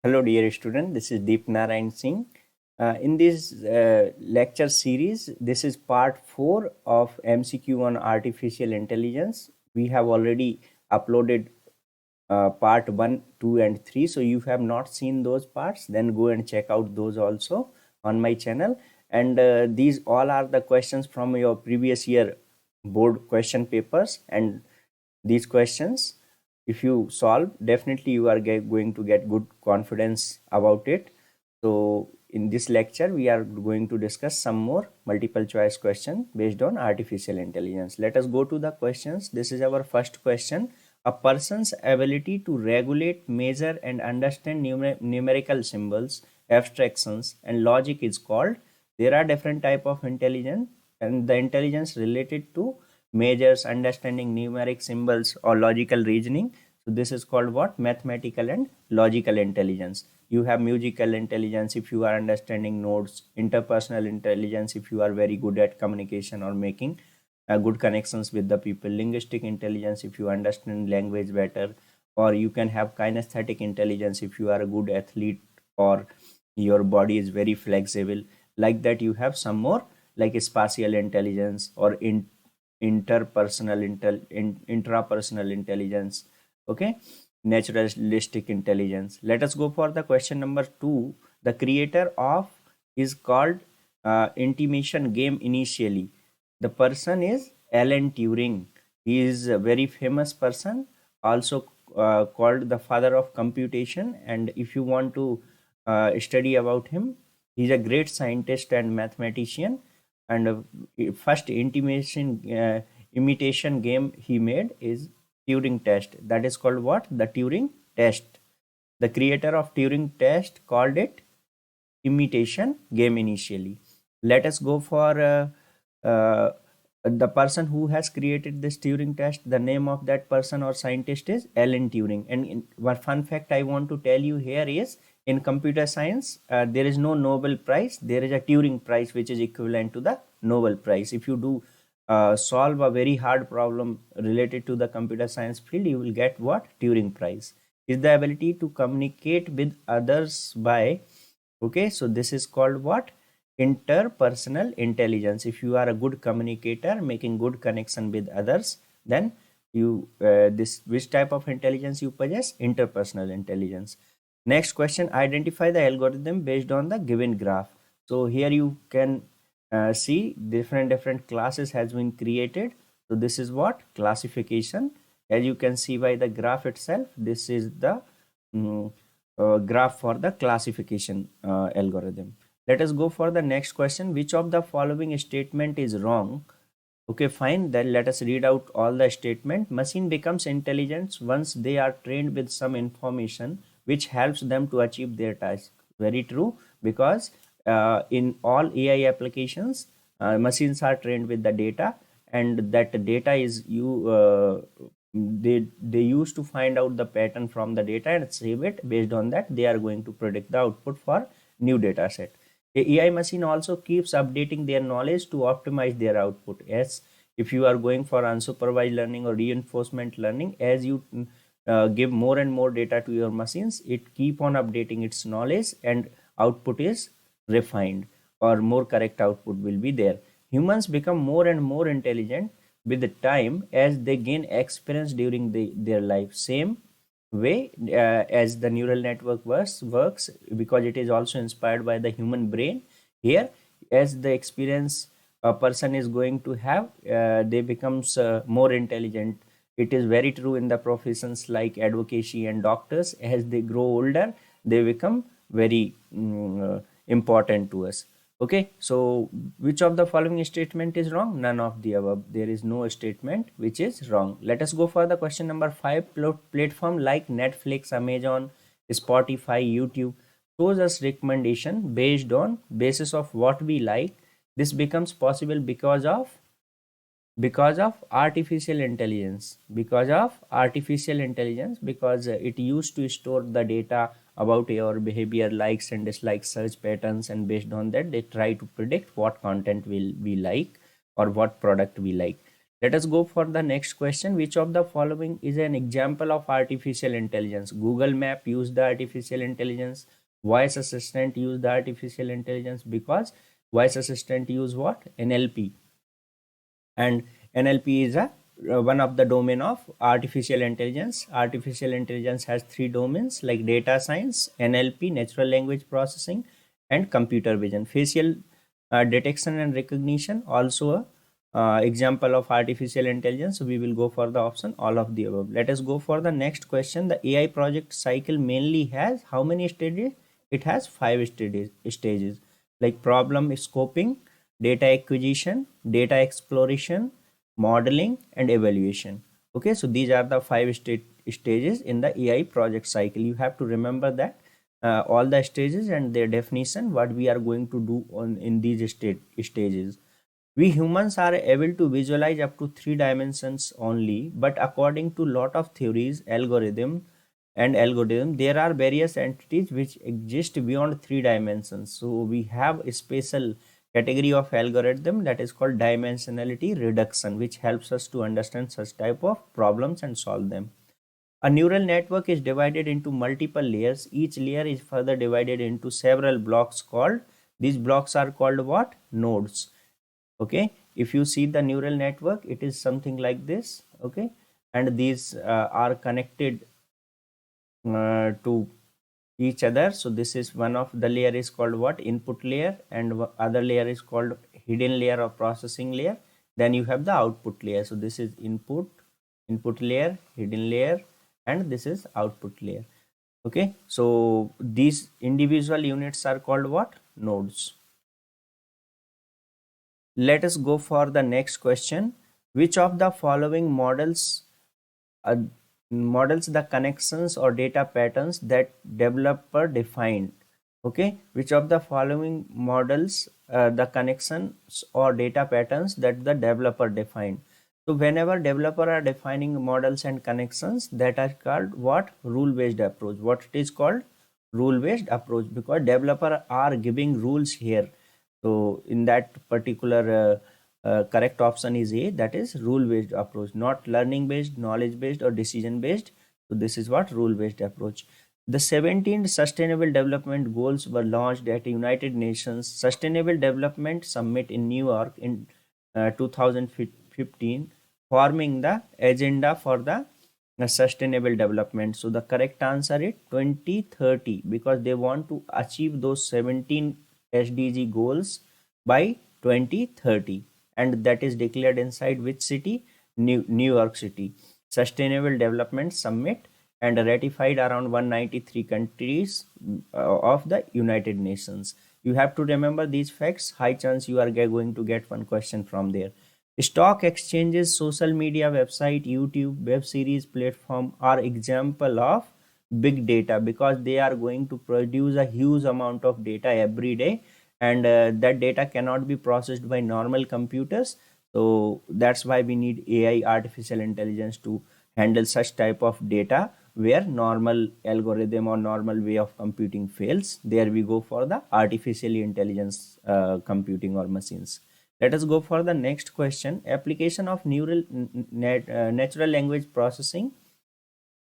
Hello dear student, this is Deep Narayan Singh. In this lecture series, this is part 4 of MCQ on artificial intelligence. We have already uploaded part 1, 2 and 3. So you have not seen those parts, then go and check out those also on my channel. And these all are the questions from your previous year board question papers, and these questions, if you solve, definitely you are going to get good confidence about it. So in this lecture we are going to discuss some more multiple choice question based on artificial intelligence. Let us go to the questions. This is our first question. A person's ability to regulate, measure and understand numerical symbols, abstractions and logic is called. There are different type of intelligence, and the intelligence related to measures, understanding numeric symbols or logical reasoning. So this is called what? Mathematical and logical intelligence. You have musical intelligence if you are understanding notes, interpersonal intelligence if you are very good at communication or making good connections with the people, linguistic intelligence if you understand language better, or you can have kinesthetic intelligence if you are a good athlete or your body is very flexible. Like that, you have some more like spatial intelligence or intrapersonal intelligence. Okay, naturalistic intelligence. Let us go for the question number 2. The creator of is called intimation game initially. The person is Alan Turing. He is a very famous person, also called the father of computation. And if you want to study about him, he's a great scientist and mathematician. And first imitation game he made is Turing test. That is called what? The Turing test. The creator of Turing test called it imitation game initially. Let us go for the person who has created this Turing test. The name of that person or scientist is Alan Turing. And one fun fact I want to tell you here is, in computer science, there is no Nobel Prize. There is a Turing Prize, which is equivalent to the Nobel Prize. If you do solve a very hard problem related to the computer science field, you will get what? Turing Prize. Is the ability to communicate with others by, okay, so this is called what? Interpersonal intelligence. If you are a good communicator making good connection with others, then you this which type of intelligence you possess? Interpersonal intelligence. Next question, identify the algorithm based on the given graph. So here you can see different classes has been created. So this is what? Classification. As you can see by the graph itself, this is the graph for the classification algorithm. Let us go for the next question. Which of the following statement is wrong? Okay, fine. Then let us read out all the statement. Machine becomes intelligent once they are trained with some information which helps them to achieve their task. Very true, because in all AI applications, machines are trained with the data, and that data is they used to find out the pattern from the data and save it. Based on that, they are going to predict the output for new data set. The AI machine also keeps updating their knowledge to optimize their output. Yes, if you are going for unsupervised learning or reinforcement learning, as you give more and more data to your machines, it keep on updating its knowledge and output is refined, or more correct output will be there. Humans become more and more intelligent with the time as they gain experience during their life. Same way as the neural network works, because it is also inspired by the human brain. Here, as the experience a person is going to have, they becomes more intelligent. It is very true in the professions like advocacy and doctors. As they grow older, they become very important to us. Okay, so which of the following statement is wrong? None of the above. There is no statement which is wrong. Let us go for the question number 5. Platform like Netflix, Amazon, Spotify, YouTube shows us recommendation based on basis of what we like. This becomes possible because of artificial intelligence. Because it used to store the data about your behavior, likes and dislikes, search patterns, and based on that they try to predict what content will we like or what product we like. Let us go for the next question. Which of the following is an example of artificial intelligence? Google Map used the artificial intelligence. Voice assistant used the artificial intelligence, because voice assistant use what? NLP. And NLP is a one of the domain of artificial intelligence. Artificial intelligence has three domains like data science, NLP, natural language processing, and computer vision. Facial detection and recognition also a example of artificial intelligence. So we will go for the option all of the above. Let us go for the next question. The AI project cycle mainly has how many stages? It has five stages like problem scoping, data acquisition, data exploration, modeling, and evaluation. Okay, so these are the five stages in the AI project cycle. You have to remember that all the stages and their definition, what we are going to do on in these stages. We humans are able to visualize up to three dimensions only, but according to lot of theories, algorithm, there are various entities which exist beyond three dimensions. So we have a special category of algorithm that is called dimensionality reduction, which helps us to understand such type of problems and solve them. A neural network is divided into multiple layers. Each layer is further divided into several blocks called, these blocks are called what? Nodes. Okay, if you see the neural network, it is something like this. Okay, and these are connected to each other. So this is one of the layer is called what? Input layer, and other layer is called hidden layer or processing layer. Then you have the output layer. So this is input layer, hidden layer, and this is output layer. Okay, so these individual units are called what? Nodes. Let us go for the next question. Which of the following uh, models the connections or data patterns that developer defined? Okay, which of the following models the connections or data patterns that the developer defined? So whenever developer are defining models and connections, that are called what? Rule based approach. What it is called? Rule based approach, because developer are giving rules here. So in that particular correct option is A, that is rule based approach, not learning based, knowledge based, or decision based. So this is what? Rule based approach. The 17 Sustainable Development Goals were launched at United Nations Sustainable Development Summit in New York in 2015, forming the agenda for the sustainable development. So the correct answer is 2030, because they want to achieve those 17 SDG goals by 2030, and that is declared inside which city? New York City Sustainable Development Summit, and ratified around 193 countries of the United Nations. You have to remember these facts. High chance you are going to get one question from there. Stock exchanges, social media website, YouTube, web series platform are example of big data, because they are going to produce a huge amount of data every day, and that data cannot be processed by normal computers. So that's why we need AI, artificial intelligence, to handle such type of data where normal algorithm or normal way of computing fails. There we go for the artificial intelligence computing or machines. Let us go for the next question. Application of natural language processing,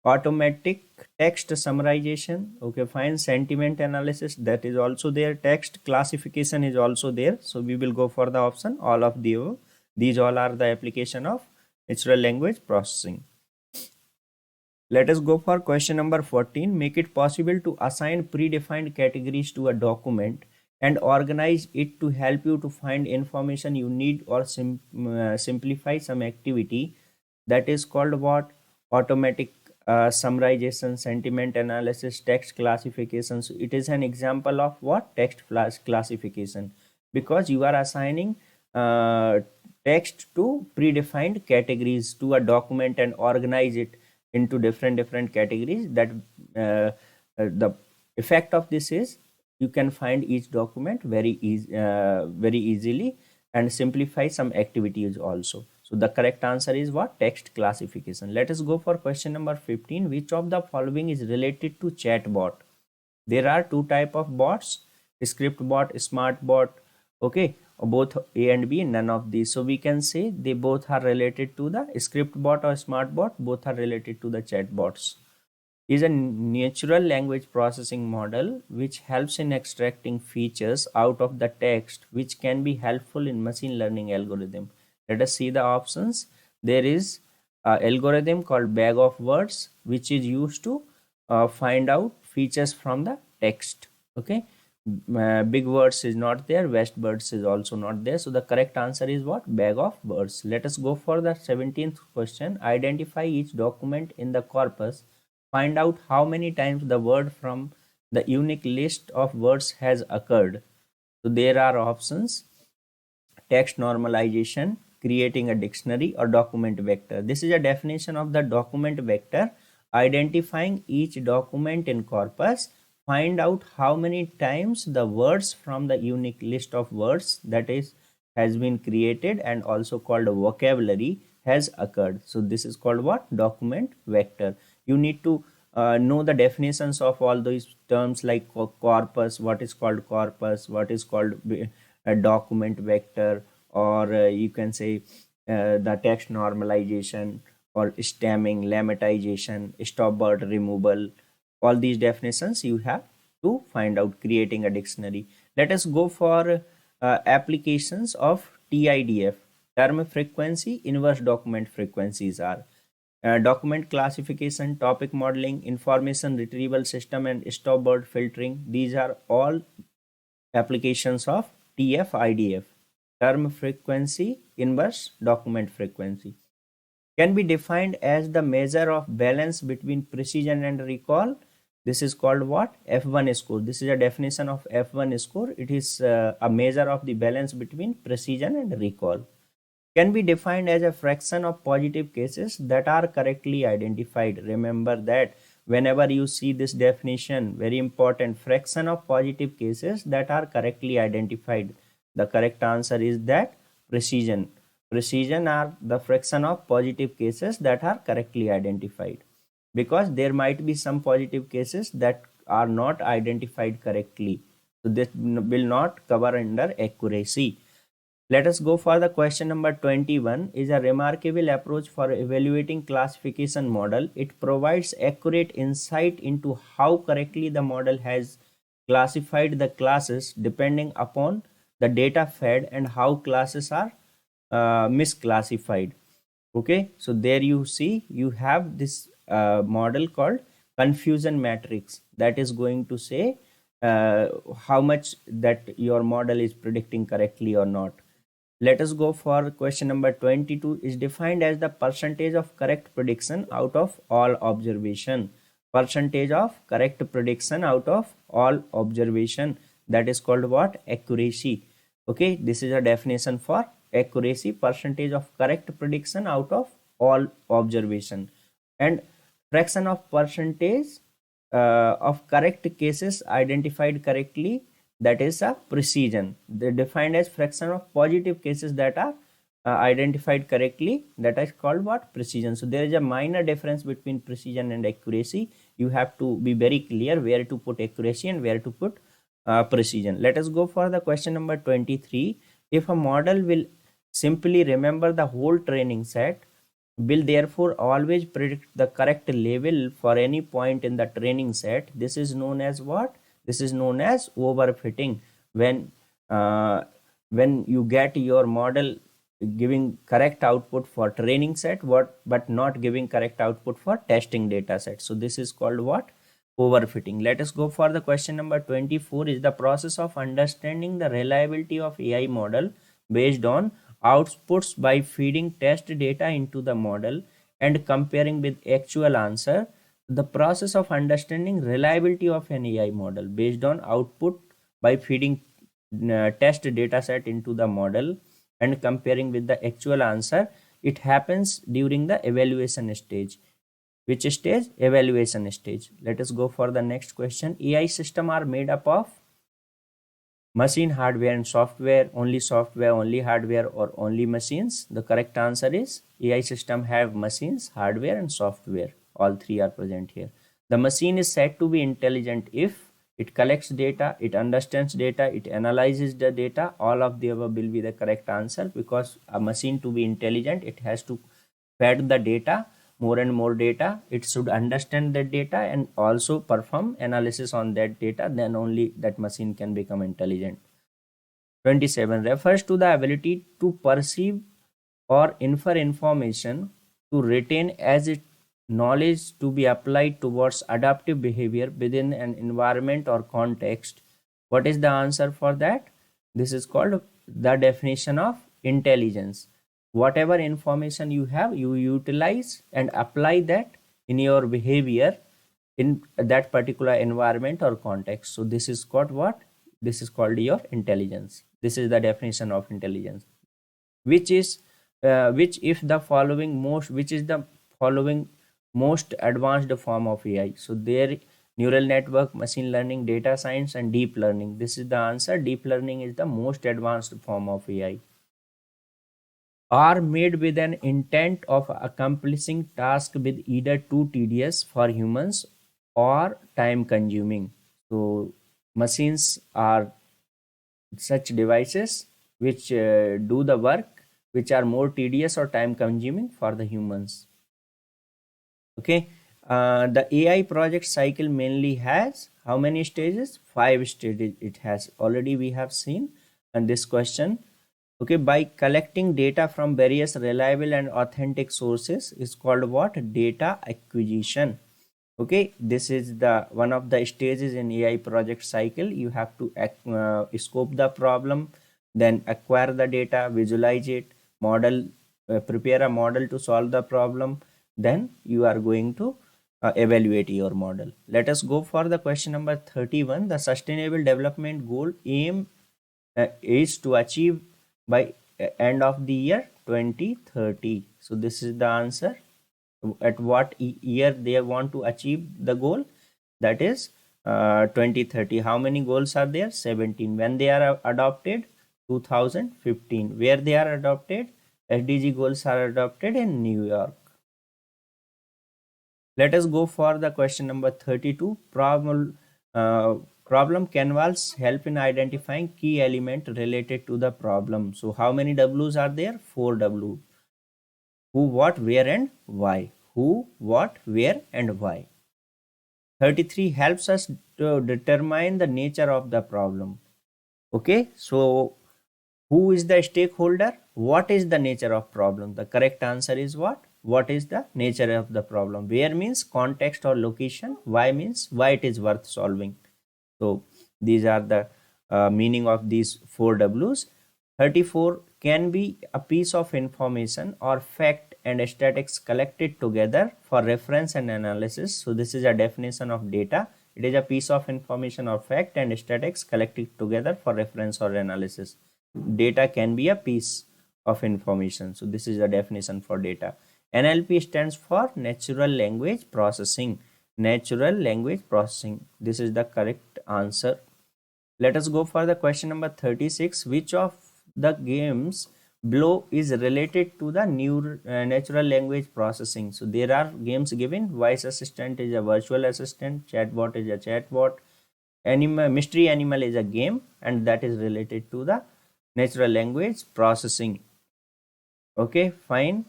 automatic text summarization. Okay, fine. Sentiment analysis, that is also there. Text classification is also there. So we will go for the option all of the above. These all are the application of natural language processing. Let us go for question number 14. Make it possible to assign predefined categories to a document and organize it to help you to find information you need, or simplify some activity. That is called what? Automatic summarization, sentiment analysis, text classification. So it is an example of what? Text classification, because you are assigning text to predefined categories to a document and organize it into different categories. That the effect of this is you can find each document very easily, and simplify some activities also. So the correct answer is what? Text classification. Let us go for question number 15. Which of the following is related to chatbot? There are two type of bots: script bot, smart bot. Okay, both A and B, none of these. So we can say they both are related to the script bot or smart bot, both are related to the chat bots. Is a natural language processing model which helps in extracting features out of the text which can be helpful in machine learning algorithm. Let us see the options. There is an algorithm called bag of words which is used to find out features from the text. Okay, big words is not there, west birds is also not there, so the correct answer is what? Bag of words. Let us go for the 17th question. Identify each document in the corpus. Find out how many times the word from the unique list of words has occurred. So there are options: text normalization, creating a dictionary, or document vector. This is a definition of the document vector. Identifying each document in corpus, find out how many times the words from the unique list of words, that is, has been created and also called a vocabulary, has occurred. So this is called what? Document vector. You need to know the definitions of all those terms like corpus, what is called corpus, what is called a document vector, or you can say the text normalization or stemming, lemmatization, stop word removal. All these definitions you have to find out, creating a dictionary. Let us go for applications of TIDF. Term frequency, inverse document frequencies are document classification, topic modeling, information retrieval system, and stop word filtering. These are all applications of TF-IDF. Term frequency, inverse document frequency, can be defined as the measure of balance between precision and recall. This is called what? F1 score. This is a definition of F1 score. It is a measure of the balance between precision and recall. Can be defined as a fraction of positive cases that are correctly identified. Remember that whenever you see this definition, very important, fraction of positive cases that are correctly identified. The correct answer is that precision. Precision are the fraction of positive cases that are correctly identified, because there might be some positive cases that are not identified correctly. So this will not cover under accuracy. Let us go for the question number 21. Is a remarkable approach for evaluating classification model. It provides accurate insight into how correctly the model has classified the classes depending upon the data fed and how classes are misclassified. Okay, so there you see you have this model called confusion matrix that is going to say how much that your model is predicting correctly or not. Let us go for question number 22. Is defined as the percentage of correct prediction out of all observation. Percentage of correct prediction out of all observation, that is called what? Accuracy. Okay, this is a definition for accuracy, percentage of correct prediction out of all observation. And fraction of percentage of correct cases identified correctly, that is a precision. They defined as fraction of positive cases that are identified correctly, that is called what? Precision. So there is a minor difference between precision and accuracy. You have to be very clear where to put accuracy and where to put precision. Let us go for the question number 23. If a model will simply remember the whole training set, will therefore always predict the correct level for any point in the training set, this is known as what? This is known as overfitting. When you get your model giving correct output for training set, but not giving correct output for testing data set. So this is called what? Overfitting. Let us go for the question number 24. Is the process of understanding the reliability of AI model based on outputs by feeding test data into the model and comparing with actual answer. The process of understanding reliability of an AI model based on output by feeding test data set into the model and comparing with the actual answer, it happens during the evaluation stage. Which stage? Evaluation stage. Let us go for the next question. AI system are made up of machine, hardware and software, only hardware, or only machines? The correct answer is AI system have machines, hardware and software. All three are present here. The machine is said to be intelligent if It collects data, it understands data, it analyzes the data. All of the above will be the correct answer, because a machine to be intelligent, it has to fed the data, more and more data. It should understand that data and also perform analysis on that data. Then only that machine can become intelligent. 27 refers to the ability to perceive or infer information, to retain as it knowledge to be applied towards adaptive behavior within an environment or context. What is the answer for that? This is called the definition of intelligence. Whatever information you have, you utilize and apply that in your behavior in that particular environment or context. So this is called what? This is called your intelligence. This is the definition of intelligence. Which is which is the following most advanced form of AI? So there, neural network, machine learning, data science, and deep learning. This is the answer. Deep learning is the most advanced form of AI. Are made with an intent of accomplishing task with either too tedious for humans or time consuming. So machines are such devices which do the work which are more tedious or time consuming for the humans. Okay. The AI project cycle mainly has how many stages? 5 stages it has. Already we have seen and this question. Okay, by collecting data from various reliable and authentic sources is called what? Data acquisition. Okay, this is the one of the stages in AI project cycle. You have to scope the problem, then acquire the data, visualize it, model, prepare a model to solve the problem, then you are going to evaluate your model. Let us go for the question number 31. The sustainable development goal aim is to achieve by end of the year 2030. So this is the answer. At what year they want to achieve the goal? That is 2030. How many goals are there? 17. When they are adopted? 2015. Where they are adopted? SDG goals are adopted in New York. Let us go for the question number 32. Problem canvas help in identifying key element related to the problem. So how many W's are there? 4 W. Who, what, where, and why. Who, what, where, and why. 33 helps us to determine the nature of the problem. Okay, so who is the stakeholder? What is the nature of problem? The correct answer is what? What is the nature of the problem? Where means context or location. Why means why it is worth solving. So these are the meaning of these 4 W's. 34 can be a piece of information or fact and statistics collected together for reference and analysis. So this is a definition of data. It is a piece of information or fact and statistics collected together for reference or analysis. Data can be a piece of information. So this is a definition for data. NLP stands for natural language processing. Natural language processing. This is the correct answer. Let us go for the question number 36. Which of the games below is related to the natural language processing? So there are games given. Voice assistant is a virtual assistant. Chatbot is a chatbot. Mystery animal is a game, and that is related to the natural language processing. Okay, fine.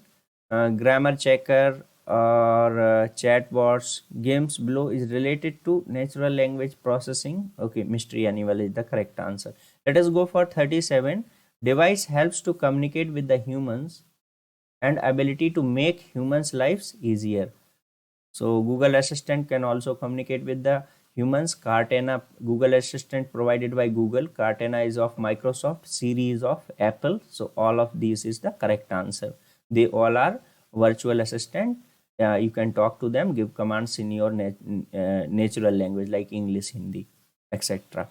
Grammar checker or chatbots, games below is related to natural language processing. Okay, mystery animal is the correct answer. Let us go for 37. Device helps to communicate with the humans and ability to make humans' lives easier. So Google Assistant can also communicate with the humans. Cortana, Google Assistant provided by Google. Cortana is of Microsoft. Siri is of Apple. So all of these is the correct answer. They all are virtual assistant. You can talk to them, give commands in your natural language like English, Hindi, etc.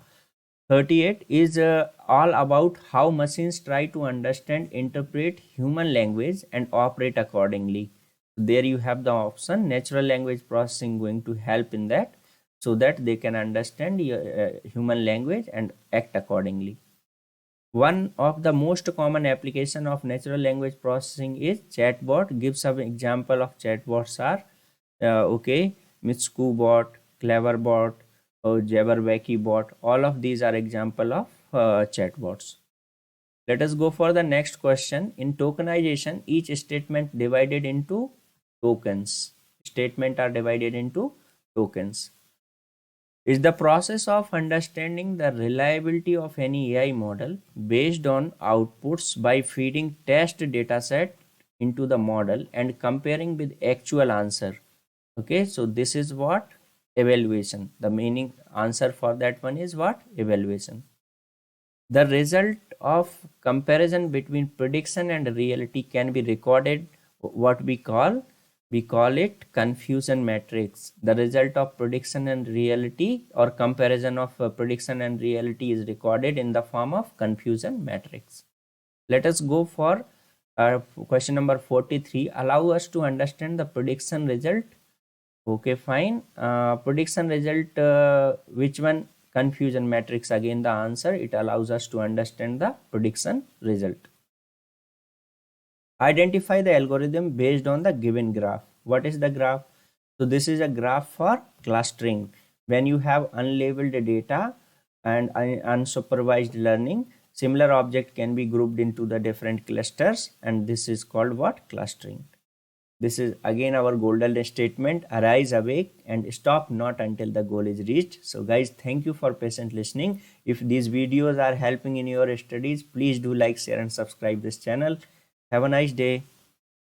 38 is all about how machines try to understand, interpret human language and operate accordingly. There you have the option natural language processing going to help in that, so that they can understand human language and act accordingly. One of the most common application of natural language processing is chatbot. Give some example of chatbots are okay, Mitsuku bot, Cleverbot, Jabberwocky bot. All of these are example of chatbots. Let us go for the next question. In tokenization, each statement divided into tokens. Statement are divided into tokens. Is the process of understanding the reliability of any AI model based on outputs by feeding test dataset into the model and comparing with actual answer. Okay, so this is what evaluation. The meaning answer for that one is what? Evaluation. The result of comparison between prediction and reality can be recorded, what we call it confusion matrix. The result of prediction and reality or comparison of prediction and reality is recorded in the form of confusion matrix. Let us go for question number 43. Allow us to understand the prediction result. Okay, fine. Prediction result, which one? Confusion matrix. Again, the answer. It allows us to understand the prediction result. Identify the algorithm based on the given graph. What is the graph? So this is a graph for clustering. When you have unlabeled data and unsupervised learning, similar object can be grouped into the different clusters, and this is called what? Clustering. This is again our golden statement: arise, awake, and stop not until the goal is reached. So guys, thank you for patient listening. If these videos are helping in your studies, please do like, share, and subscribe this channel. Have a nice day.